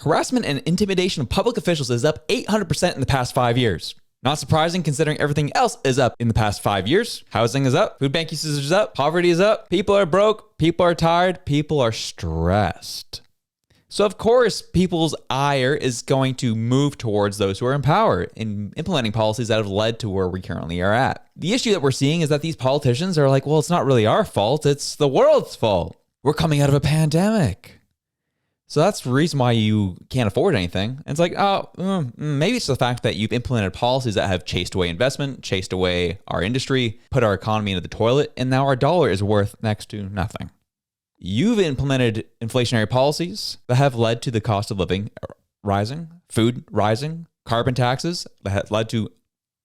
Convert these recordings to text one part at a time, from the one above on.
Harassment and intimidation of public officials is up 800% in the past 5 years. Not surprising considering everything else is up in the past 5 years. Housing is up, food bank usage is up, poverty is up, people are broke, people are tired, people are stressed. So of course, people's ire is going to move towards those who are in power in implementing policies that have led to where we currently are at. The issue that we're seeing is that these politicians are like, well, it's not really our fault, it's the world's fault. We're coming out of a pandemic. So that's the reason why you can't afford anything. And it's like, maybe it's the fact that you've implemented policies that have chased away investment, chased away our industry, put our economy into the toilet, and now our dollar is worth next to nothing. You've implemented inflationary policies that have led to the cost of living rising, food rising, carbon taxes that have led to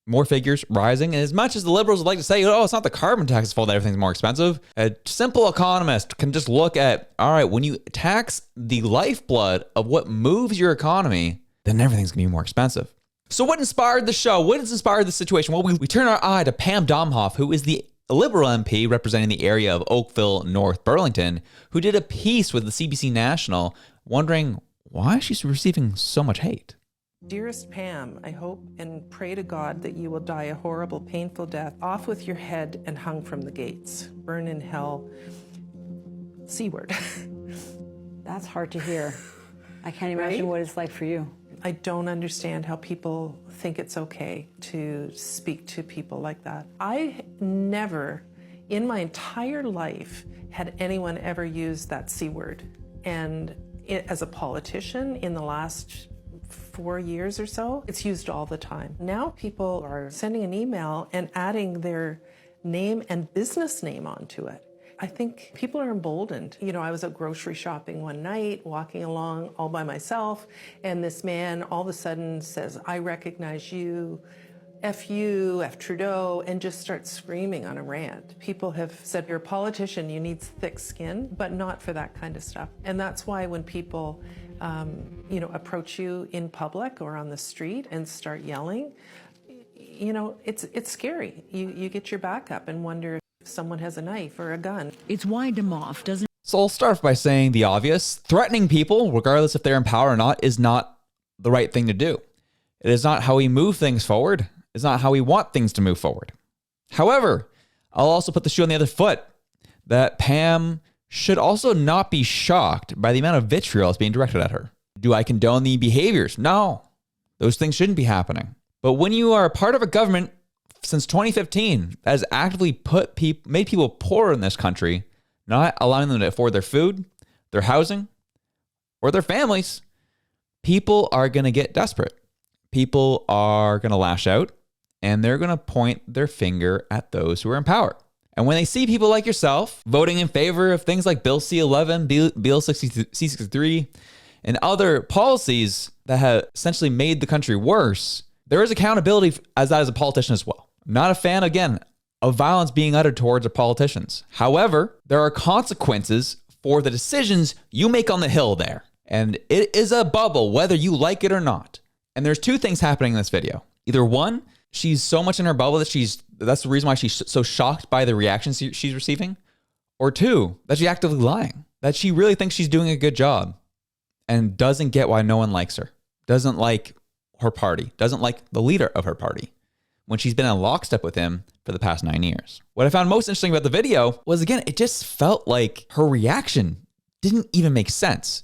more figures rising. And as much as the liberals would like to say, oh, it's not the carbon tax's fault that everything's more expensive, a simple economist can just look at, all right, when you tax the lifeblood of what moves your economy, then everything's gonna be more expensive. So what inspired the show? What has inspired the situation? Well, we turn our eye to Pam Damhoff, who is the Liberal MP representing the area of Oakville, North Burlington, who did a piece with the CBC National wondering why she's receiving so much hate. Dearest Pam, I hope and pray to God that you will die a horrible, painful death, off with your head and hung from the gates. Burn in hell. C-word. That's hard to hear. I can't imagine what it's like for you. I don't understand how people think it's okay to speak to people like that. I never, in my entire life, had anyone ever use that C-word. And as a politician in the last 4 years or so, it's used all the time. Now people are sending an email and adding their name and business name onto it. I think people are emboldened. You know, I was out grocery shopping one night, walking along all by myself, and this man all of a sudden says, I recognize you, F Trudeau, and just starts screaming on a rant. People have said, you're a politician, you need thick skin, but not for that kind of stuff. And that's why when people approach you in public or on the street and start yelling, you know, it's scary. You get your back up and wonder if someone has a knife or a gun. It's why Damhoff doesn't. So I'll start off by saying the obvious. Threatening people, regardless if they're in power or not, is not the right thing to do. It is not how we move things forward. It's not how we want things to move forward. However, I'll also put the shoe on the other foot that Pam should also not be shocked by the amount of vitriol that's being directed at her. Do I condone the behaviors? No, those things shouldn't be happening. But when you are a part of a government since 2015 that has actively made people poor in this country, not allowing them to afford their food, their housing, or their families, people are going to get desperate. People are going to lash out, and they're going to point their finger at those who are in power. And when they see people like yourself voting in favor of things like Bill C-11, Bill C-63, and other policies that have essentially made the country worse, there is accountability as that as a politician as well. Not a fan, again, of violence being uttered towards the politicians. However, there are consequences for the decisions you make on the Hill there. And it is a bubble, whether you like it or not. And there's two things happening in this video. Either one, she's so much in her bubble that that's the reason why she's so shocked by the reactions she's receiving. Or two, that she's actively lying. That she really thinks she's doing a good job and doesn't get why no one likes her. Doesn't like her party. Doesn't like the leader of her party when she's been in lockstep with him for the past 9 years. What I found most interesting about the video was, again, it just felt like her reaction didn't even make sense.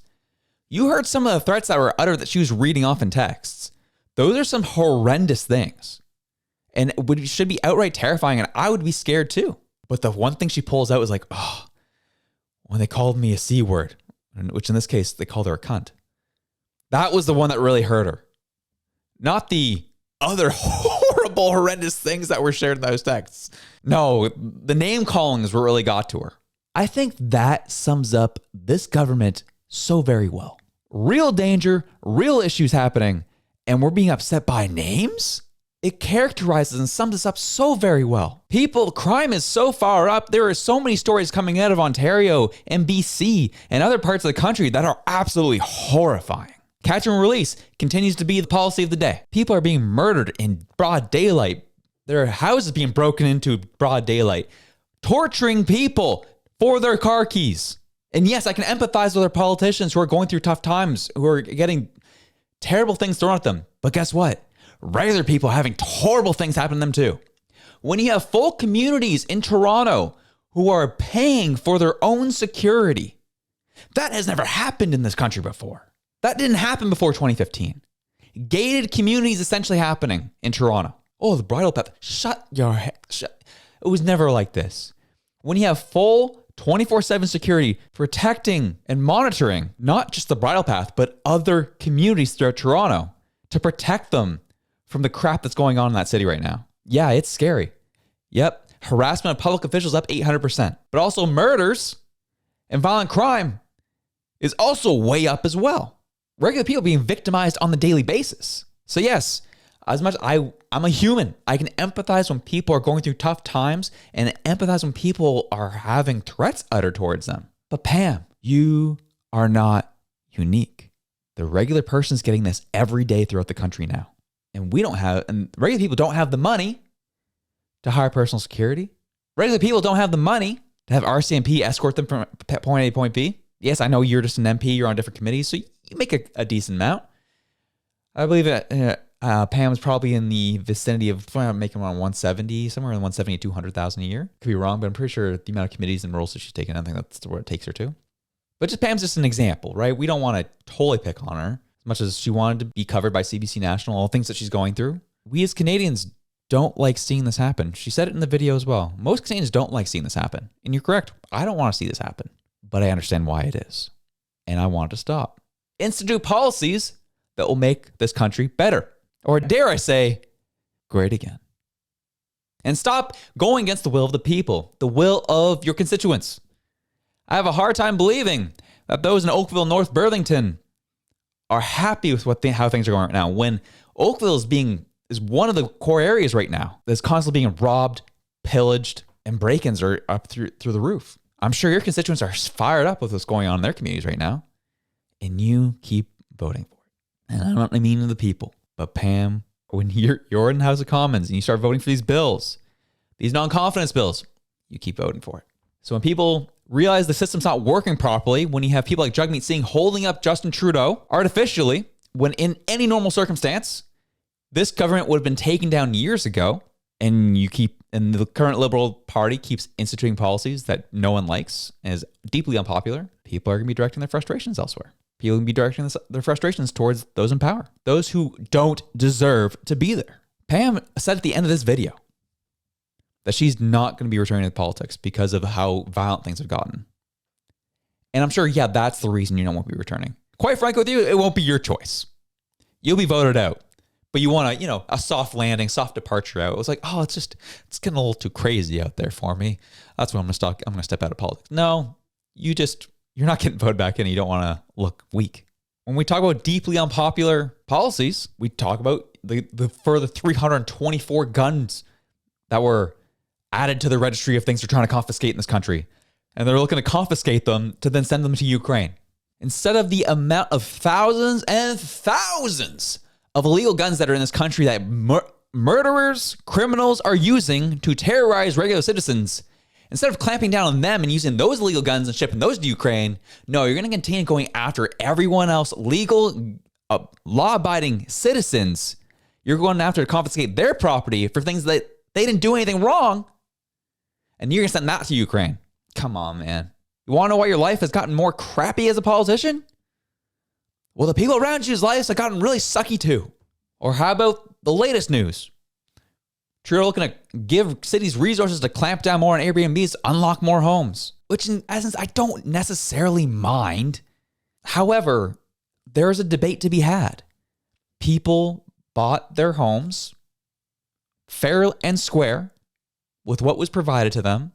You heard some of the threats that were uttered that she was reading off in texts. Those are some horrendous things. And should be outright terrifying, and I would be scared too. But the one thing she pulls out was like, oh, when they called me a C word, which in this case, they called her a cunt. That was the one that really hurt her. Not the other horrible, horrendous things that were shared in those texts. No, the name calling is what really got to her. I think that sums up this government so very well. Real danger, real issues happening, and we're being upset by names? It characterizes and sums us up so very well. Crime is so far up. There are so many stories coming out of Ontario and BC and other parts of the country that are absolutely horrifying. Catch and release continues to be the policy of the day. People are being murdered in broad daylight. There are houses being broken into broad daylight. Torturing people for their car keys. And yes, I can empathize with our politicians who are going through tough times, who are getting terrible things thrown at them. But guess what? Regular people are having horrible things happen to them too. When you have full communities in Toronto who are paying for their own security, that has never happened in this country before. That didn't happen before 2015. Gated communities essentially happening in Toronto. Oh, the bridle path. Shut your head. It was never like this. When you have full 24/7 security protecting and monitoring not just the bridle path, but other communities throughout Toronto to protect them from the crap that's going on in that city right now. Yeah, it's scary. Yep. Harassment of public officials up 800%. But also murders and violent crime is also way up as well. Regular people being victimized on the daily basis. So yes, as much I'm a human. I can empathize when people are going through tough times and empathize when people are having threats uttered towards them. But Pam, you are not unique. The regular person's getting this every day throughout the country now. And regular people don't have the money to hire personal security. Regular people don't have the money to have RCMP escort them from point A to point B. Yes, I know you're just an MP, you're on different committees, so you make a decent amount. I believe that Pam's probably in the vicinity of making around 170, somewhere in 170 to 200,000 a year. Could be wrong, but I'm pretty sure the amount of committees and roles that she's taken, I think that's what it takes her to. But just Pam's just an example, right? We don't want to totally pick on her as much as she wanted to be covered by CBC National, all the things that she's going through. We as Canadians don't like seeing this happen. She said it in the video as well. Most Canadians don't like seeing this happen. And you're correct. I don't want to see this happen, but I understand why it is. And I want it to stop. Institute policies that will make this country better. Or dare I say, great again. And stop going against the will of the people, the will of your constituents. I have a hard time believing that those in Oakville, North Burlington are happy with how things are going right now. When Oakville is one of the core areas right now that's constantly being robbed, pillaged, and break-ins are up through the roof. I'm sure your constituents are fired up with what's going on in their communities right now. And you keep voting for it. And I don't mean to the people, but Pam, when you're in the House of Commons and you start voting for these bills, these non-confidence bills, you keep voting for it. So when people realize the system's not working properly, when you have people like Jagmeet Singh holding up Justin Trudeau artificially, when in any normal circumstance, this government would have been taken down years ago, and the current Liberal Party keeps instituting policies that no one likes and is deeply unpopular, people are going to be directing their frustrations elsewhere. People are going to be directing their frustrations towards those in power, those who don't deserve to be there. Pam said at the end of this video that she's not going to be returning to politics because of how violent things have gotten. And I'm sure, yeah, that's the reason you don't want to be returning. Quite frankly with you, it won't be your choice. You'll be voted out. But you want a soft landing, soft departure out. It was like, oh, it's getting a little too crazy out there for me. That's when I'm going to step out of politics. No, you're not getting voted back in. You don't want to look weak. When we talk about deeply unpopular policies, we talk about the further 324 guns that were added to the registry of things they're trying to confiscate in this country. And they're looking to confiscate them to then send them to Ukraine. Instead of the amount of thousands and thousands of illegal guns that are in this country that murderers, criminals are using to terrorize regular citizens, instead of clamping down on them and using those illegal guns and shipping those to Ukraine, no, you're going to continue going after everyone else, legal, law-abiding citizens. You're going after to confiscate their property for things that they didn't do anything wrong, and you're going to send that to Ukraine. Come on, man. You want to know why your life has gotten more crappy as a politician? Well, the people around you's lives have gotten really sucky too. Or how about the latest news? Trudeau looking to give cities resources to clamp down more on Airbnbs, unlock more homes, which in essence, I don't necessarily mind. However, there's a debate to be had. People bought their homes fair and square with what was provided to them.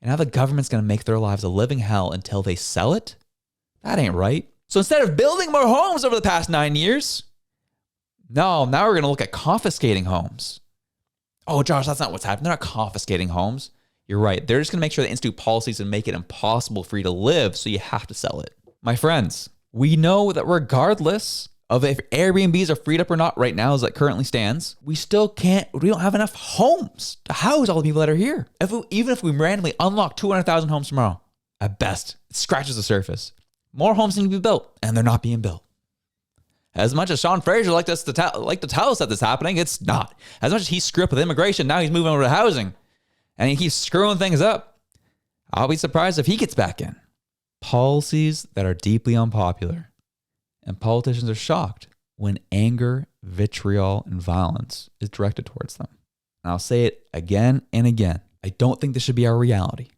And now the government's going to make their lives a living hell until they sell it? That ain't right. So instead of building more homes over the past 9 years, now we're going to look at confiscating homes. Oh, Josh, that's not what's happening. They're not confiscating homes. You're right. They're just going to make sure they institute policies and make it impossible for you to live, so you have to sell it. My friends, we know that regardless of if Airbnbs are freed up or not right now as it currently stands, we don't have enough homes to house all the people that are here. Even if we randomly unlock 200,000 homes tomorrow, At best, it scratches the surface. More homes need to be built, and they're not being built. As much as Sean Fraser liked to tell us that this is happening, it's not. As much as he screwed up with immigration, now he's moving over to housing, and he keeps screwing things up. I'll be surprised if he gets back in. Policies that are deeply unpopular, and politicians are shocked when anger, vitriol, and violence is directed towards them. And I'll say it again and again. I don't think this should be our reality.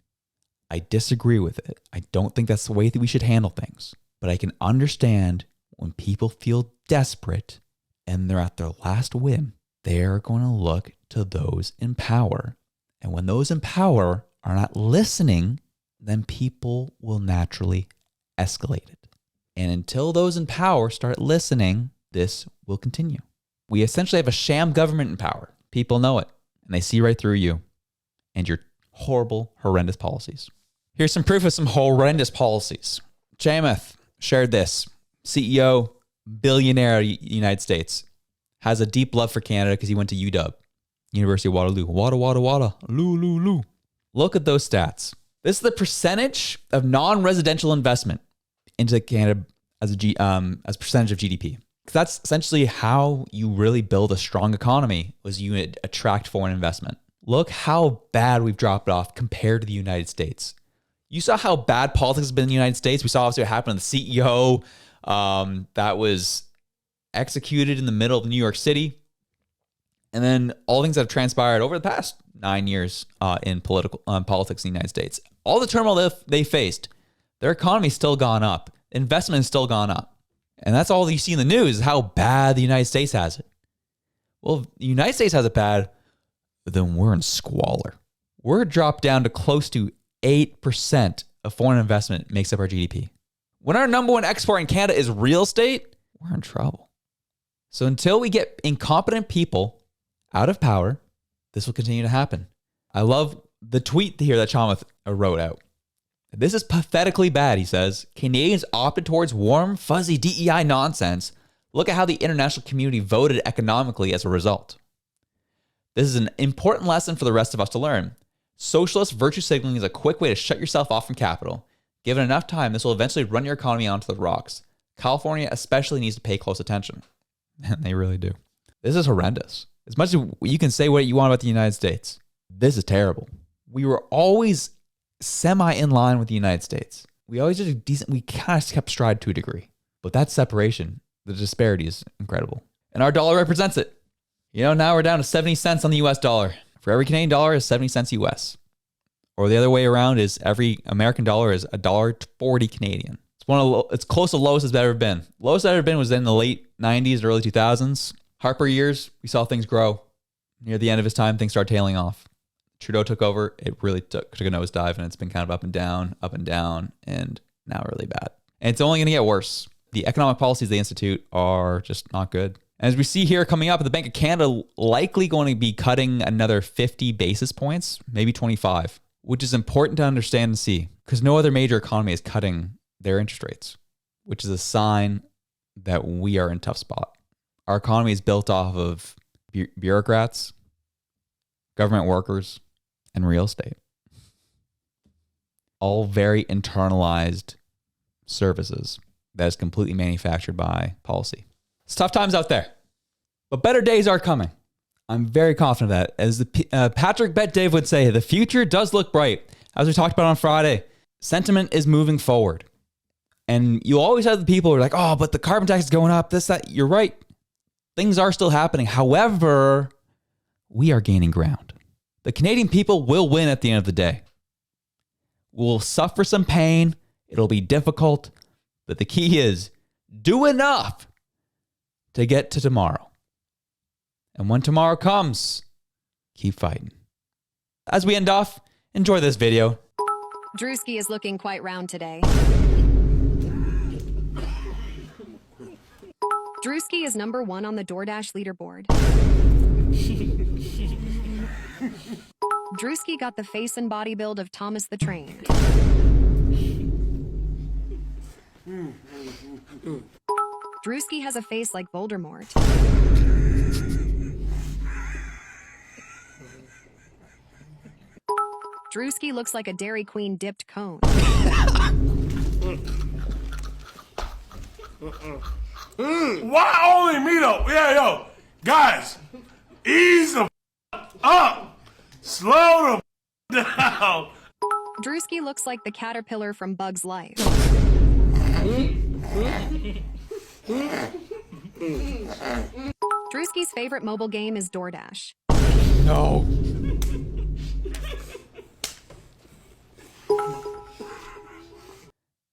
I disagree with it. I don't think that's the way that we should handle things. But I can understand when people feel desperate and they're at their last whim, they're going to look to those in power. And when those in power are not listening, then people will naturally escalate it. And until those in power start listening, this will continue. We essentially have a sham government in power. People know it, and they see right through you and your horrible, horrendous policies. Here's some proof of some horrendous policies. Chamath shared this. CEO, billionaire United States, has a deep love for Canada because he went to UW, University of Waterloo. Wada, loo. Look at those stats. This is the percentage of non-residential investment into Canada as a percentage of GDP. Because that's essentially how you really build a strong economy, was you attract foreign investment. Look how bad we've dropped off compared to the United States. You saw how bad politics has been in the United States. We saw obviously what happened to the CEO that was executed in the middle of New York City. And then all things that have transpired over the past 9 years in politics in the United States. All the turmoil they faced, their economy's still gone up. Investment has still gone up. And that's all you see in the news, is how bad the United States has it. Well, if the United States has it bad, then we're in squalor. We're dropped down to close to 8% of foreign investment makes up our GDP. When our number one export in Canada is real estate, we're in trouble. So until we get incompetent people out of power, this will continue to happen. I love the tweet here that Chamath wrote out. This is pathetically bad, he says. Canadians opted towards warm, fuzzy DEI nonsense. Look at how the international community voted economically as a result. This is an important lesson for the rest of us to learn. Socialist virtue signaling is a quick way to shut yourself off from capital. Given enough time, this will eventually run your economy onto the rocks. California especially needs to pay close attention. And they really do. This is horrendous. As much as you can say what you want about the United States, this is terrible. We were always semi in line with the United States. We always did a decent, we kind of kept stride to a degree. But that separation, the disparity is incredible. And our dollar represents it. You know, now we're down to 70 cents on the US dollar. For every Canadian dollar is 70 cents US. Or the other way around is every American dollar is $1.40 Canadian. It's close to the lowest it's ever been. Lowest it's ever been was in the late 90s, early 2000s. Harper years, we saw things grow. Near the end of his time, things started tailing off. Trudeau took over. It really took a nosedive, and it's been kind of up and down, and now really bad. And it's only going to get worse. The economic policies they institute are just not good. And as we see here coming up, the Bank of Canada likely going to be cutting another 50 basis points, maybe 25, which is important to understand and see, because no other major economy is cutting their interest rates, which is a sign that we are in a tough spot. Our economy is built off of bureaucrats, government workers, and real estate. All very internalized services that is completely manufactured by policy. It's tough times out there, but better days are coming. I'm very confident of that. As Patrick Bet-Dave would say, the future does look bright. As we talked about on Friday, sentiment is moving forward. And you always have the people who are like, oh, but the carbon tax is going up, this, that. You're right. Things are still happening. However, we are gaining ground. The Canadian people will win at the end of the day. We'll suffer some pain. It'll be difficult. But the key is do enough to get to tomorrow. And when tomorrow comes, keep fighting. As we end off, enjoy this video. Drewski is looking quite round today. Drewski is number 1 on the DoorDash leaderboard. Drewski got the face and body build of Thomas the Train. Drewski has a face like Voldemort. Drewski looks like a Dairy Queen dipped cone. Why only me though? Yeah, yo, guys, ease the up, slow the down. Drewski looks like the caterpillar from Bug's Life. Drewski's favorite mobile game is DoorDash. No.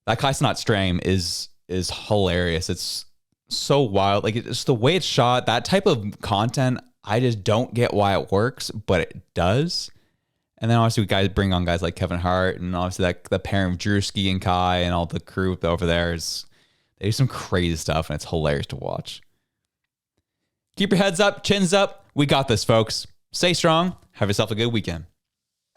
That Kai's Not Stream is hilarious. It's so wild. Like, it's the way it's shot. That type of content, I just don't get why it works, but it does. And then obviously guys bring on guys like Kevin Hart, and obviously that the pairing of Drewski and Kai and all the crew over there they do some crazy stuff, and it's hilarious to watch. Keep your heads up, chins up. We got this, folks. Stay strong. Have yourself a good weekend.